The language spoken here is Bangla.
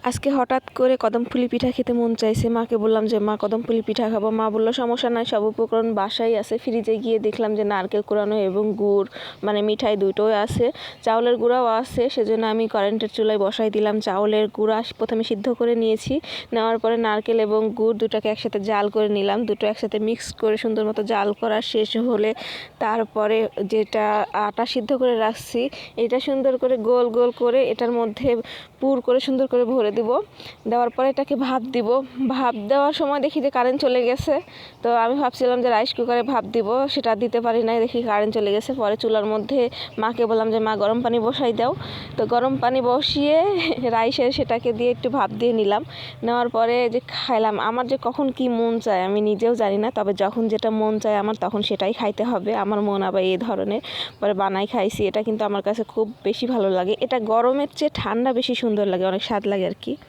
আজকে হঠাৎ করে কদমফুলি পিঠা খেতে মন চাইছে। মাকে বললাম যে মা কদমফুলি পিঠা খাবো। মা বললো সমস্যা নাই, সব উপকরণ বাসায় আছে। ফ্রিজে গিয়ে দেখলাম যে নারকেল কোরানো এবং গুড় মানে মিঠাই দুটোই আছে, চাউলের গুঁড়াও আছে। সেজন্য আমি কারেন্টের চুলায় বসাই দিলাম। চাউলের গুঁড়া প্রথমে সিদ্ধ করে নিয়েছি, নেওয়ার পরে নারকেল এবং গুড় দুটাকে একসাথে জাল করে নিলাম। দুটো একসাথে মিক্স করে সুন্দর মতো জাল করা শেষ হলে তারপরে যেটা আটা সিদ্ধ করে রাখছি এটা সুন্দর করে গোল গোল করে এটার মধ্যে পুর করে সুন্দর করে ভরে দিব। দেওয়ার পরে এটাকে ভাপ দিব। ভাপ দেওয়ার সময় দেখি যে কারেন্ট চলে গেছে। তো আমি ভাবছিলাম যে রাইস কুকারে ভাপ দিব, সেটা দিতে পারি নাই, দেখি কারেন্ট চলে গেছে। পরে চুলার মধ্যে মাকে বললাম যে মা গরম পানি বসাই দাও। তো গরম পানি বসিয়ে রাইসের সেটাকে দিয়ে একটু ভাপ দিয়ে নিলাম। নেওয়ার পরে যে খাইলাম, আমার যে কখন কি মন চায় আমি নিজেও জানি না, তবে যখন যেটা মন চায় আমার তখন সেটাই খাইতে হবে। আমার মন আবার এই ধরনের। পরে বানাই খাইছি। এটা কিন্তু আমার কাছে খুব বেশি ভালো লাগে। এটা গরমের চেয়ে ঠান্ডা বেশি সুন্দর লাগে, অনেক স্বাদ লাগে আর কি।